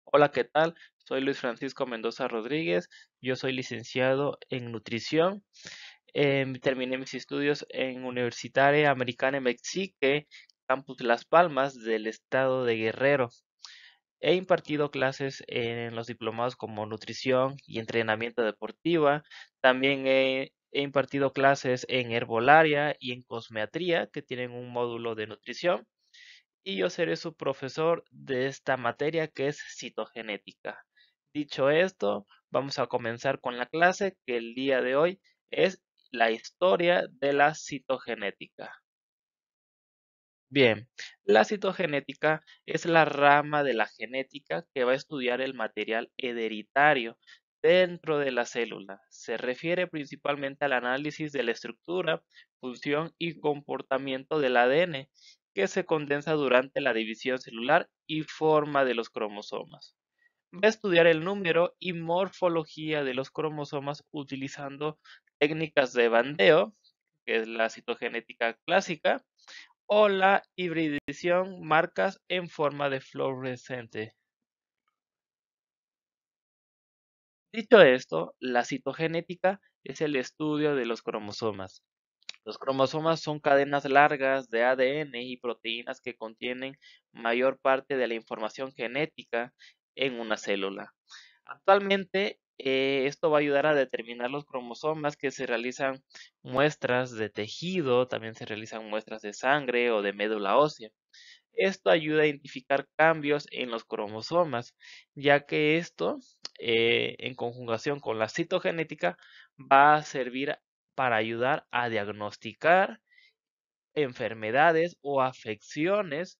Hola, ¿qué tal? Soy Luis Francisco Mendoza Rodríguez. Yo soy licenciado en nutrición. Terminé mis estudios en Universitaria Americana en Mexique, Campus Las Palmas del estado de Guerrero. He impartido clases en los diplomados como nutrición y entrenamiento deportiva. También he impartido clases en herbolaria y en cosmetría, que tienen un módulo de nutrición, y yo seré su profesor de esta materia que es citogenética. Dicho esto, vamos a comenzar con la clase que el día de hoy es la historia de la citogenética. Bien, la citogenética es la rama de la genética que va a estudiar el material hereditario dentro de la célula. Se refiere principalmente al análisis de la estructura, función y comportamiento del ADN que se condensa durante la división celular y forma de los cromosomas. Va a estudiar el número y morfología de los cromosomas utilizando técnicas de bandeo, que es la citogenética clásica, o la hibridación marcas en forma de fluorescente. Dicho esto, la citogenética es el estudio de los cromosomas. Los cromosomas son cadenas largas de ADN y proteínas que contienen mayor parte de la información genética en una célula. Actualmente, esto va a ayudar a determinar los cromosomas que se realizan muestras de tejido, también se realizan muestras de sangre o de médula ósea. Esto ayuda a identificar cambios en los cromosomas, ya que esto, en conjugación con la citogenética, va a servir para ayudar a diagnosticar enfermedades o afecciones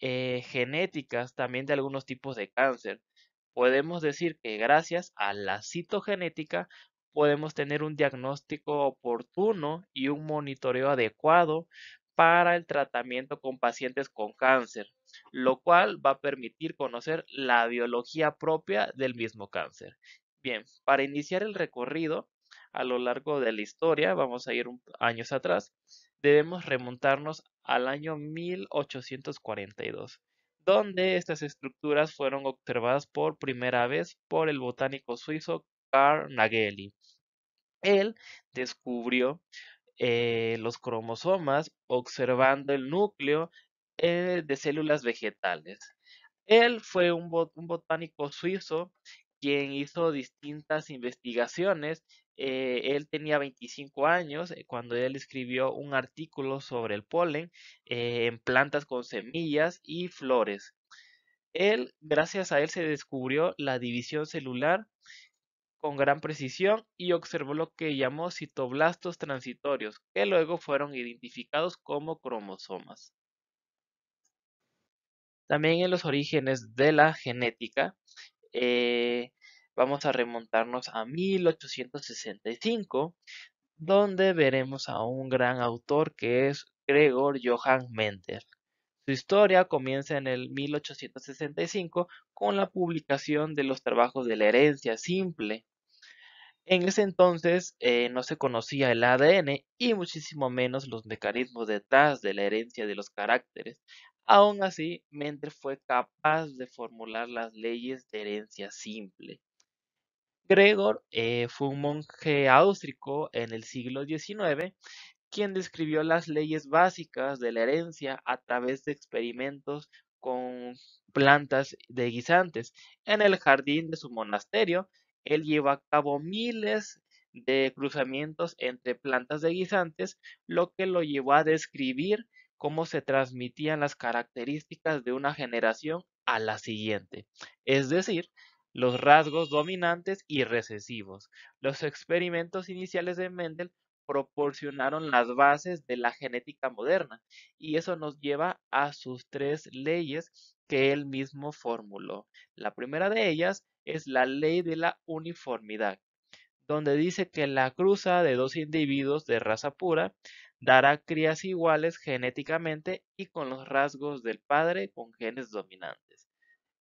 genéticas también de algunos tipos de cáncer. Podemos decir que gracias a la citogenética podemos tener un diagnóstico oportuno y un monitoreo adecuado para el tratamiento con pacientes con cáncer, lo cual va a permitir conocer la biología propia del mismo cáncer. Bien, para iniciar el recorrido a lo largo de la historia, vamos a ir años atrás, debemos remontarnos al año 1842, donde estas estructuras fueron observadas por primera vez por el botánico suizo Carl Nageli. Él descubrió los cromosomas observando el núcleo de células vegetales. Él fue un botánico suizo quien hizo distintas investigaciones. Él tenía 25 años cuando él escribió un artículo sobre el polen en plantas con semillas y flores. Gracias a él se descubrió la división celular con gran precisión y observó lo que llamó citoblastos transitorios, que luego fueron identificados como cromosomas. También en los orígenes de la genética, eh, vamos a remontarnos a 1865, donde veremos a un gran autor que es Gregor Johann Mendel. Su historia comienza en el 1865 con la publicación de los trabajos de la herencia simple. En ese entonces no se conocía el ADN y muchísimo menos los mecanismos detrás de la herencia de los caracteres. Aún así, Mendel fue capaz de formular las leyes de herencia simple. Gregor fue un monje austriaco en el siglo XIX quien describió las leyes básicas de la herencia a través de experimentos con plantas de guisantes. En el jardín de su monasterio, él llevó a cabo miles de cruzamientos entre plantas de guisantes, lo que lo llevó a describir cómo se transmitían las características de una generación a la siguiente, es decir, los rasgos dominantes y recesivos. Los experimentos iniciales de Mendel proporcionaron las bases de la genética moderna y eso nos lleva a sus tres leyes que él mismo formuló. La primera de ellas es la ley de la uniformidad, donde dice que la cruza de dos individuos de raza pura dará crías iguales genéticamente y con los rasgos del padre con genes dominantes.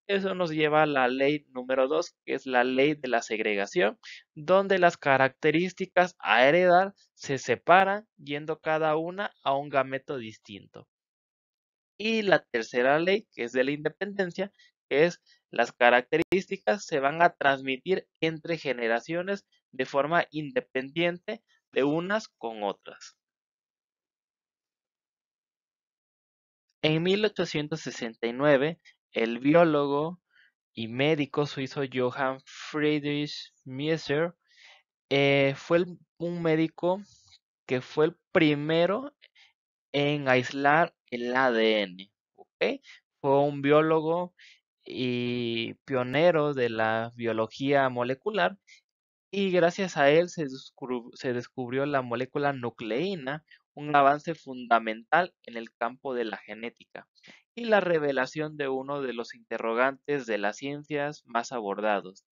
Eso nos lleva a la ley número 2, que es la ley de la segregación, donde las características a heredar se separan yendo cada una a un gameto distinto. Y la tercera ley, que es de la independencia, que es las características se van a transmitir entre generaciones de forma independiente de unas con otras. En 1869, el biólogo y médico suizo Johann Friedrich Miescher fue un médico que fue el primero en aislar el ADN, ¿ok? Fue un biólogo y pionero de la biología molecular y gracias a él se descubrió la molécula nucleína, un avance fundamental en el campo de la genética y la revelación de uno de los interrogantes de las ciencias más abordados: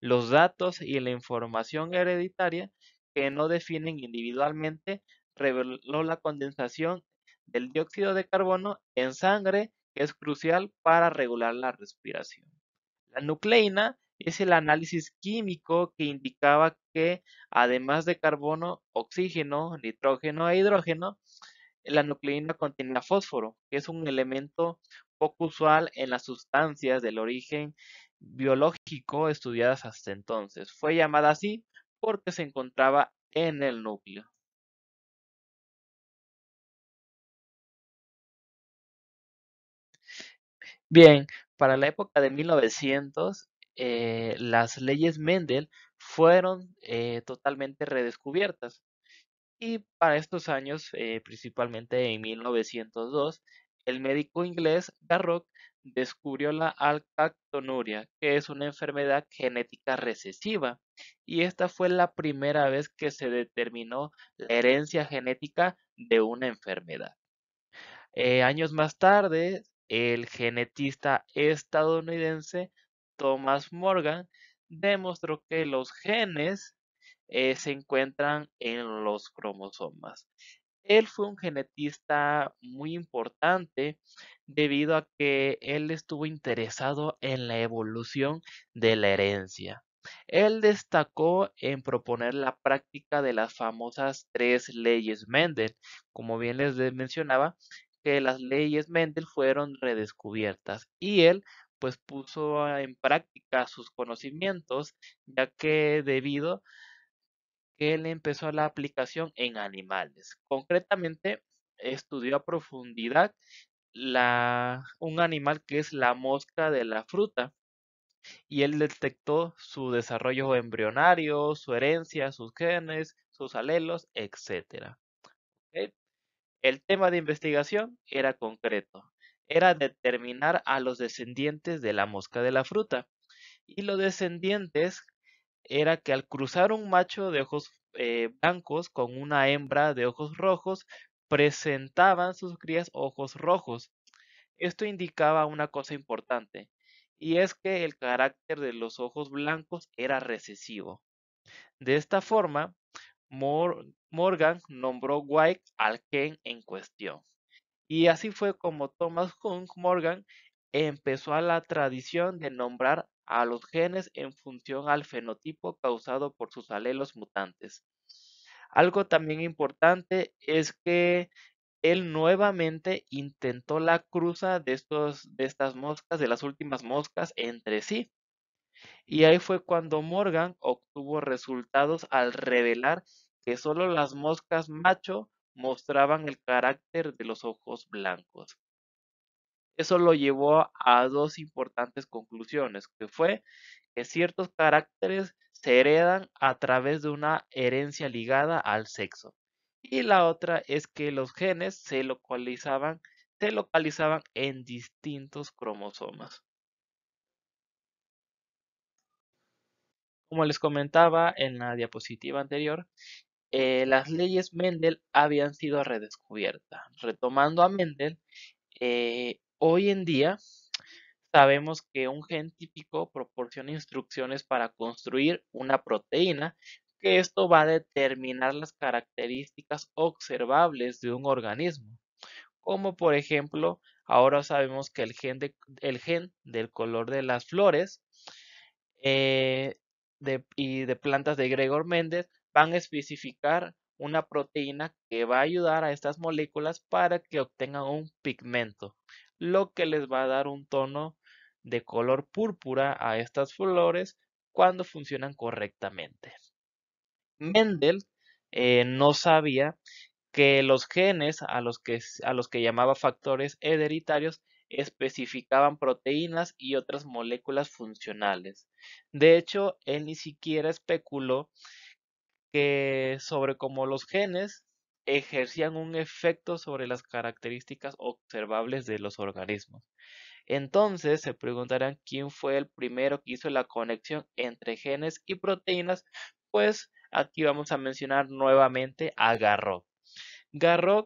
los datos y la información hereditaria que no definen individualmente. Reveló la condensación del dióxido de carbono en sangre, que es crucial para regular la respiración. La nucleína es el análisis químico que indicaba que, además de carbono, oxígeno, nitrógeno e hidrógeno, la nucleína contenía fósforo, que es un elemento poco usual en las sustancias del origen biológico estudiadas hasta entonces. Fue llamada así porque se encontraba en el núcleo. Bien, para la época de 1900, las leyes Mendel fueron totalmente redescubiertas. Y para estos años, principalmente en 1902, el médico inglés Garrock descubrió la alcactonuria, que es una enfermedad genética recesiva, y esta fue la primera vez que se determinó la herencia genética de una enfermedad. Años más tarde, el genetista estadounidense Thomas Morgan demostró que los genes se encuentran en los cromosomas. Él fue un genetista muy importante debido a que él estuvo interesado en la evolución de la herencia. Él destacó en proponer la práctica de las famosas tres leyes Mendel. Como bien mencionaba, que las leyes Mendel fueron redescubiertas y él pues puso en práctica sus conocimientos, ya que debido que él empezó la aplicación en animales. Concretamente, estudió a profundidad un animal que es la mosca de la fruta y él detectó su desarrollo embrionario, su herencia, sus genes, sus alelos, etcétera. ¿Ok? El tema de investigación era concreto, era determinar a los descendientes de la mosca de la fruta. Y los descendientes era que al cruzar un macho de ojos blancos con una hembra de ojos rojos, presentaban sus crías ojos rojos. Esto indicaba una cosa importante, y es que el carácter de los ojos blancos era recesivo. De esta forma, Morgan nombró White al Ken en cuestión. Y así fue como Thomas Hunt Morgan empezó a la tradición de nombrar a los genes en función al fenotipo causado por sus alelos mutantes. Algo también importante es que él nuevamente intentó la cruza de estas moscas, de las últimas moscas entre sí. Y ahí fue cuando Morgan obtuvo resultados al revelar que solo las moscas macho mostraban el carácter de los ojos blancos. Eso lo llevó a dos importantes conclusiones, que fue que ciertos caracteres se heredan a través de una herencia ligada al sexo. Y la otra es que los genes se localizaban en distintos cromosomas. Como les comentaba en la diapositiva anterior, las leyes Mendel habían sido redescubiertas. Retomando a Mendel, hoy en día sabemos que un gen típico proporciona instrucciones para construir una proteína, que esto va a determinar las características observables de un organismo, como por ejemplo, ahora sabemos que el gen del color de las flores eh, y de plantas de Gregor Mendel van a especificar una proteína que va a ayudar a estas moléculas para que obtengan un pigmento, lo que les va a dar un tono de color púrpura a estas flores cuando funcionan correctamente. Mendel no sabía que los genes a los que llamaba factores hereditarios especificaban proteínas y otras moléculas funcionales. De hecho, él ni siquiera especuló que sobre cómo los genes ejercían un efecto sobre las características observables de los organismos. Entonces se preguntarán quién fue el primero que hizo la conexión entre genes y proteínas. Pues aquí vamos a mencionar nuevamente a Garrod. Garrod,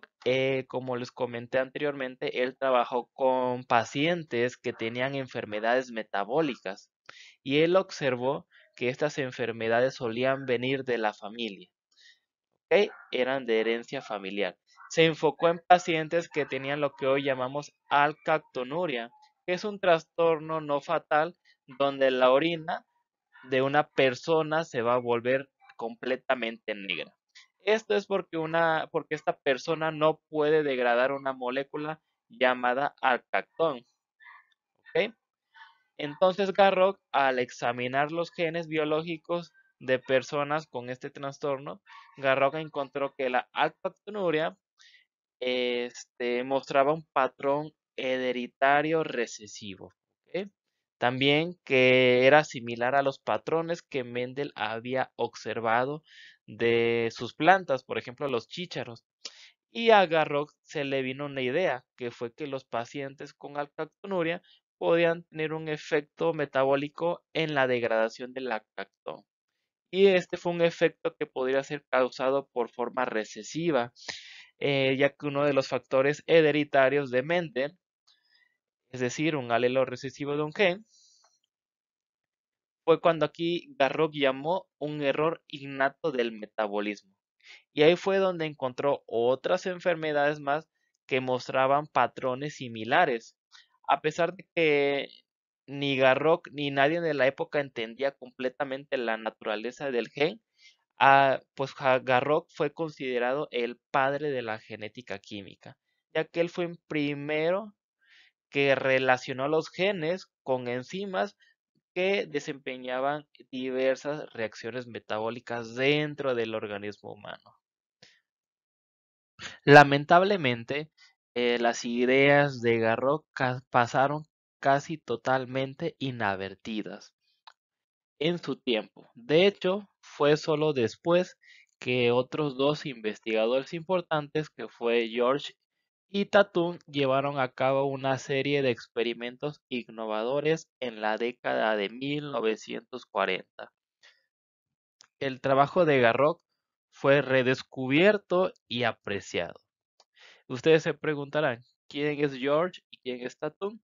como les comenté anteriormente, él trabajó con pacientes que tenían enfermedades metabólicas y él observó que estas enfermedades solían venir de la familia, ¿ok? Eran de herencia familiar. Se enfocó en pacientes que tenían lo que hoy llamamos alcactonuria, que es un trastorno no fatal donde la orina de una persona se va a volver completamente negra. Esto es porque esta persona no puede degradar una molécula llamada alcactón, ¿ok? Entonces Garrod, al examinar los genes biológicos de personas con este trastorno, Garrod encontró que la alcactonuria mostraba un patrón hereditario recesivo. ¿Ok? También que era similar a los patrones que Mendel había observado de sus plantas, por ejemplo, los chícharos. Y a Garrod se le vino una idea, que fue que los pacientes con alcactonuria podían tener un efecto metabólico en la degradación del lactactón. Y este fue un efecto que podría ser causado por forma recesiva, ya que uno de los factores hereditarios de Mendel, es decir, un alelo recesivo de un gen, fue cuando aquí Garrod llamó un error innato del metabolismo. Y ahí fue donde encontró otras enfermedades más que mostraban patrones similares. A pesar de que ni Garrod ni nadie de la época entendía completamente la naturaleza del gen, pues Garrod fue considerado el padre de la genética química, ya que él fue el primero que relacionó los genes con enzimas que desempeñaban diversas reacciones metabólicas dentro del organismo humano. Lamentablemente, las ideas de Garrod pasaron casi totalmente inadvertidas en su tiempo. De hecho, fue solo después que otros dos investigadores importantes, que fue George y Tatum, llevaron a cabo una serie de experimentos innovadores en la década de 1940. El trabajo de Garrod fue redescubierto y apreciado. Ustedes se preguntarán, ¿quién es George y quién es Tatum?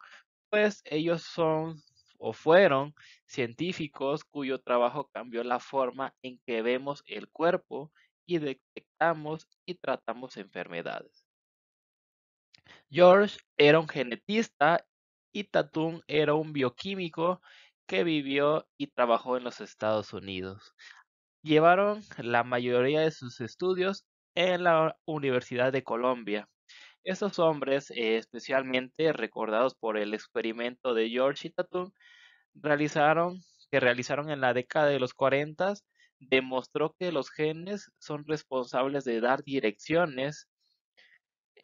Pues ellos son o fueron científicos cuyo trabajo cambió la forma en que vemos el cuerpo y detectamos y tratamos enfermedades. George era un genetista y Tatum era un bioquímico que vivió y trabajó en los Estados Unidos. Llevaron la mayoría de sus estudios en la Universidad de Columbia. Estos hombres, especialmente recordados por el experimento de George y Tatum, realizaron en la década de los 40, demostró que los genes son responsables de dar direcciones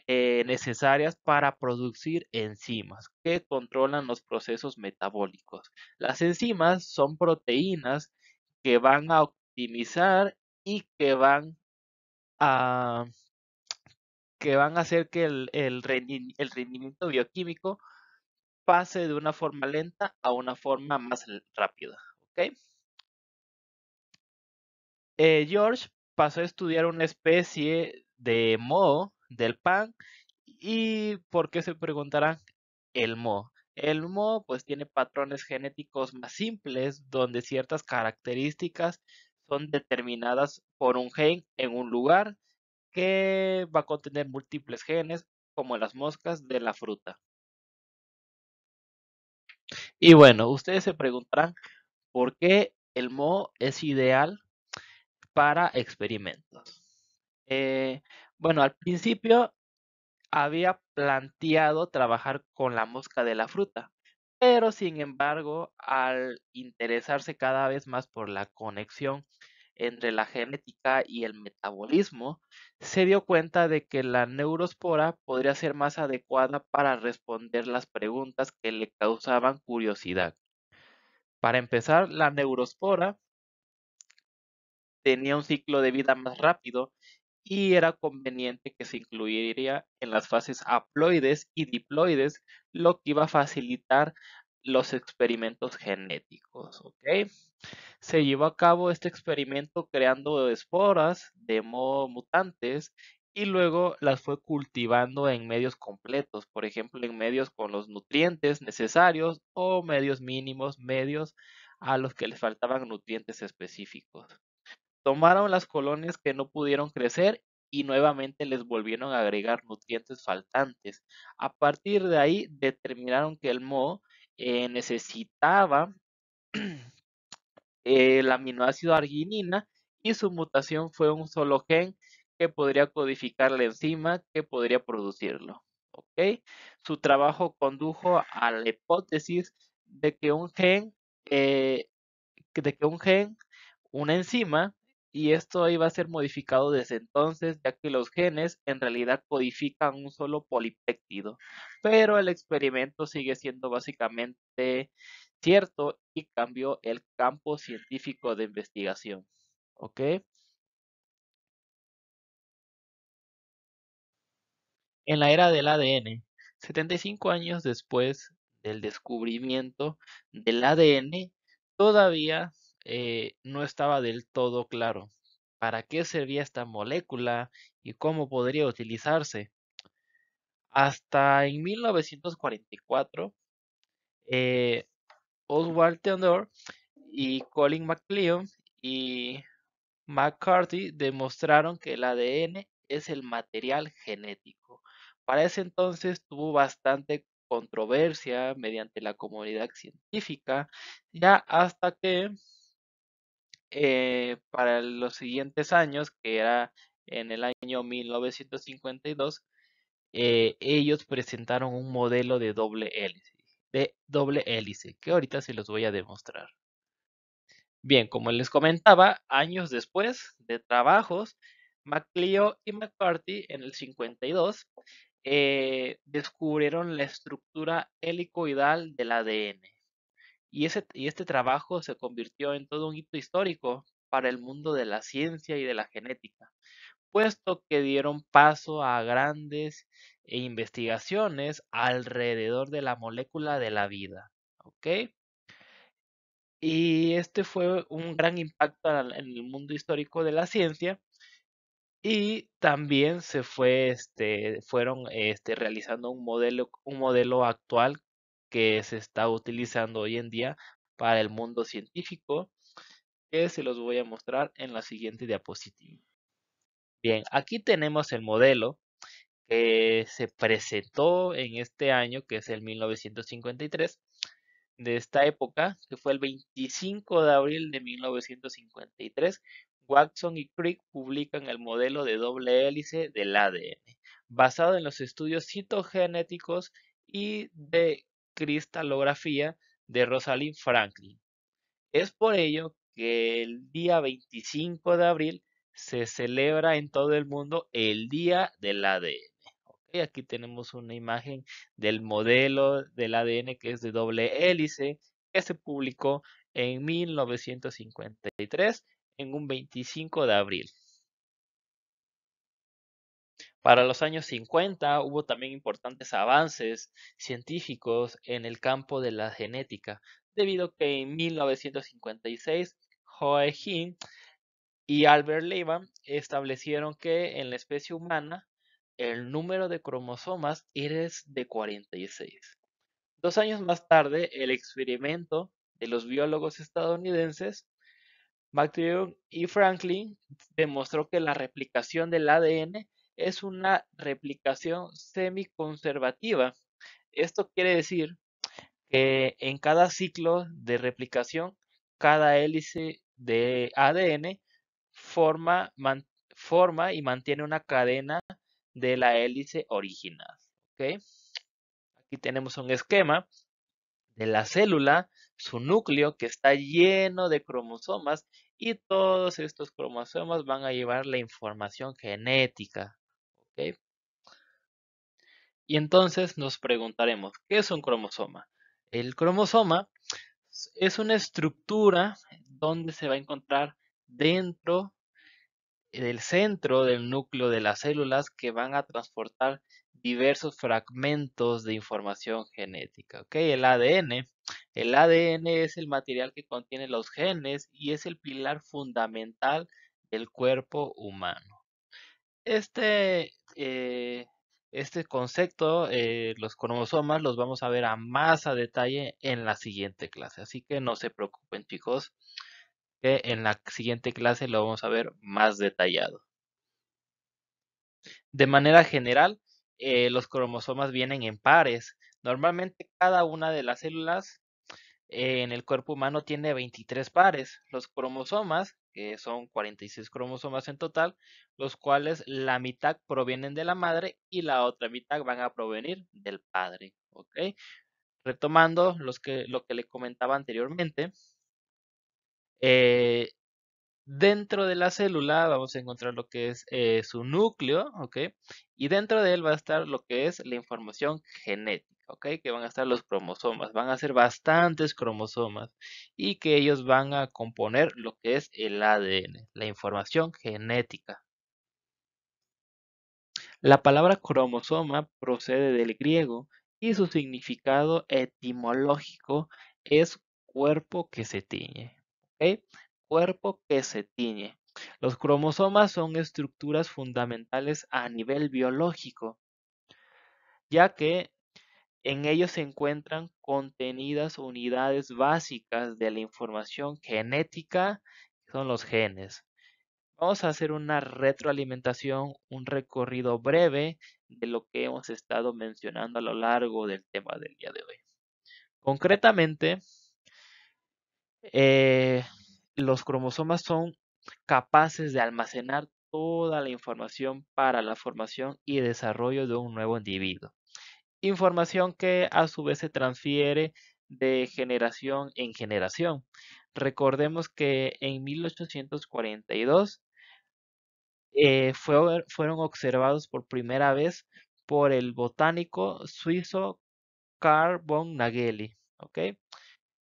necesarias para producir enzimas que controlan los procesos metabólicos. Las enzimas son proteínas que van a optimizar y a, que van a hacer que el rendimiento bioquímico pase de una forma lenta a una forma más rápida. ¿Ok? George pasó a estudiar una especie de moho del pan. ¿Y por qué se preguntarán el moho? El moho pues tiene patrones genéticos más simples donde ciertas características son determinadas por un gen en un lugar que va a contener múltiples genes como las moscas de la fruta. Y bueno, ustedes se preguntarán por qué el moho es ideal para experimentos. Eh, bueno, al principio había planteado trabajar con la mosca de la fruta, pero sin embargo, al interesarse cada vez más por la conexión entre la genética y el metabolismo, se dio cuenta de que la neurospora podría ser más adecuada para responder las preguntas que le causaban curiosidad. Para empezar, la neurospora tenía un ciclo de vida más rápido y era conveniente que se incluiría en las fases haploides y diploides, lo que iba a facilitar los experimentos genéticos. ¿Ok? Se llevó a cabo este experimento creando esporas de modo mutantes y luego las fue cultivando en medios completos, por ejemplo, en medios con los nutrientes necesarios o medios mínimos, medios a los que les faltaban nutrientes específicos. Tomaron las colonias que no pudieron crecer y nuevamente les volvieron a agregar nutrientes faltantes. A partir de ahí determinaron que el moho necesitaba el aminoácido arginina y su mutación fue un solo gen que podría codificar la enzima que podría producirlo. ¿Ok? Su trabajo condujo a la hipótesis de que un gen, eh, una enzima, y esto iba a ser modificado desde entonces, ya que los genes en realidad codifican un solo polipéptido, pero el experimento sigue siendo básicamente cierto y cambió el campo científico de investigación. ¿Ok? En la era del ADN, 75 años después del descubrimiento del ADN, todavía no estaba del todo claro para qué servía esta molécula y cómo podría utilizarse. Hasta en 1944, eh, Oswald Theodore y Colin McLeod y McCarthy demostraron que el ADN es el material genético. Para ese entonces tuvo bastante controversia mediante la comunidad científica, ya hasta que para los siguientes años, que era en el año 1952, ellos presentaron un modelo de doble hélice, que ahorita se los voy a demostrar. Bien, como les comentaba, años después de trabajos, MacLeod y McCarthy en el 52 descubrieron la estructura helicoidal del ADN. Y este trabajo se convirtió en todo un hito histórico para el mundo de la ciencia y de la genética, puesto que dieron paso a grandes investigaciones alrededor de la molécula de la vida. ¿Ok? Y este fue un gran impacto en el mundo histórico de la ciencia y también fueron realizando un modelo actual que se está utilizando hoy en día para el mundo científico, que se los voy a mostrar en la siguiente diapositiva. Bien, aquí tenemos el modelo que se presentó en este año, que es el 1953 de esta época, que fue el 25 de abril de 1953, Watson y Crick publican el modelo de doble hélice del ADN, basado en los estudios citogenéticos y de cristalografía de Rosalind Franklin. Es por ello que el día 25 de abril se celebra en todo el mundo el Día del ADN. Ok, aquí tenemos una imagen del modelo del ADN que es de doble hélice, que se publicó en 1953 en un 25 de abril. Para los años 50 hubo también importantes avances científicos en el campo de la genética, debido a que en 1956 Joachim y Albert Leiban establecieron que en la especie humana el número de cromosomas es de 46. 2 años más tarde, el experimento de los biólogos estadounidenses McLeod y Franklin demostró que la replicación del ADN es una replicación semiconservativa. Esto quiere decir que en cada ciclo de replicación, cada hélice de ADN forma y mantiene una cadena de la hélice original. ¿Ok? Aquí tenemos un esquema de la célula, su núcleo que está lleno de cromosomas y todos estos cromosomas van a llevar la información genética. ¿Ok? Y entonces nos preguntaremos, ¿qué es un cromosoma? El cromosoma es una estructura donde se va a encontrar dentro del centro del núcleo de las células que van a transportar diversos fragmentos de información genética. ¿Ok? El ADN. El ADN es el material que contiene los genes y es el pilar fundamental del cuerpo humano. Este concepto, los cromosomas, los vamos a ver a más a detalle en la siguiente clase. Así que no se preocupen, chicos, que en la siguiente clase lo vamos a ver más detallado. De manera general, los cromosomas vienen en pares. Normalmente cada una de las células en el cuerpo humano tiene 23 pares. Los cromosomas, que son 46 cromosomas en total, los cuales la mitad provienen de la madre y la otra mitad van a provenir del padre. ¿Ok? Retomando lo que le comentaba anteriormente, eh, dentro de la célula vamos a encontrar lo que es su núcleo, ¿ok? Y dentro de él va a estar lo que es la información genética, ¿ok? Que van a estar los cromosomas, van a ser bastantes cromosomas y que ellos van a componer lo que es el ADN, la información genética. La palabra cromosoma procede del griego y su significado etimológico es cuerpo que se tiñe. ¿Ok? Cuerpo que se tiñe. Los cromosomas son estructuras fundamentales a nivel biológico, ya que en ellos se encuentran contenidas unidades básicas de la información genética, que son los genes. Vamos a hacer una retroalimentación, un recorrido breve de lo que hemos estado mencionando a lo largo del tema del día de hoy. Concretamente, eh, los cromosomas son capaces de almacenar toda la información para la formación y desarrollo de un nuevo individuo. Información que a su vez se transfiere de generación en generación. Recordemos que en 1842 fueron observados por primera vez por el botánico suizo Carl von Nageli. ¿Ok?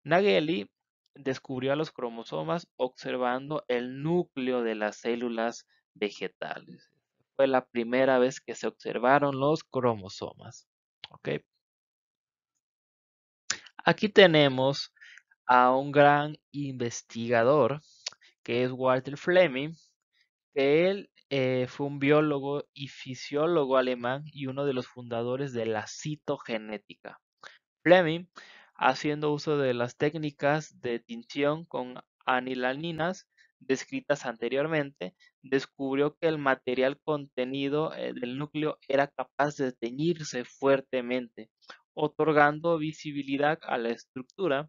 Nageli descubrió a los cromosomas observando el núcleo de las células vegetales. Fue la primera vez que se observaron los cromosomas. ¿Ok? Aquí tenemos a un gran investigador que es Walter Fleming, que él fue un biólogo y fisiólogo alemán y uno de los fundadores de la citogenética. Fleming, haciendo uso de las técnicas de tinción con anilaninas descritas anteriormente, descubrió que el material contenido del núcleo era capaz de teñirse fuertemente, otorgando visibilidad a la estructura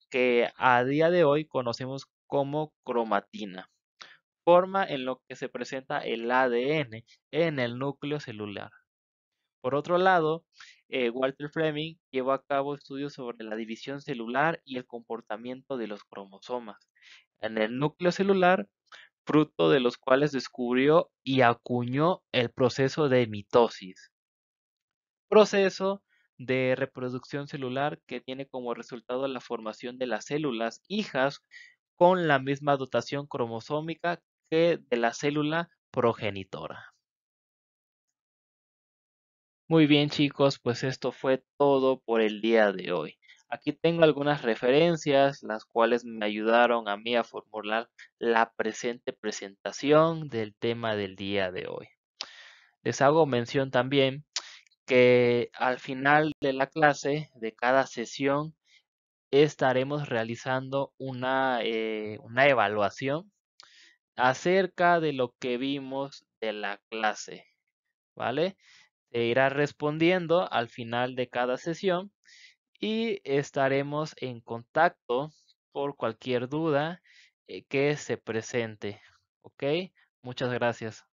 que a día de hoy conocemos como cromatina, forma en lo que se presenta el ADN en el núcleo celular. Por otro lado, Walter Fleming llevó a cabo estudios sobre la división celular y el comportamiento de los cromosomas en el núcleo celular, fruto de los cuales descubrió y acuñó el proceso de mitosis, proceso de reproducción celular que tiene como resultado la formación de las células hijas con la misma dotación cromosómica que de la célula progenitora. Muy bien, chicos, pues esto fue todo por el día de hoy. Aquí tengo algunas referencias, las cuales me ayudaron a mí a formular la presente presentación del tema del día de hoy. Les hago mención también que al final de la clase, de cada sesión, estaremos realizando una evaluación acerca de lo que vimos de la clase, ¿vale? Se irá respondiendo al final de cada sesión y estaremos en contacto por cualquier duda que se presente. ¿Ok? Muchas gracias.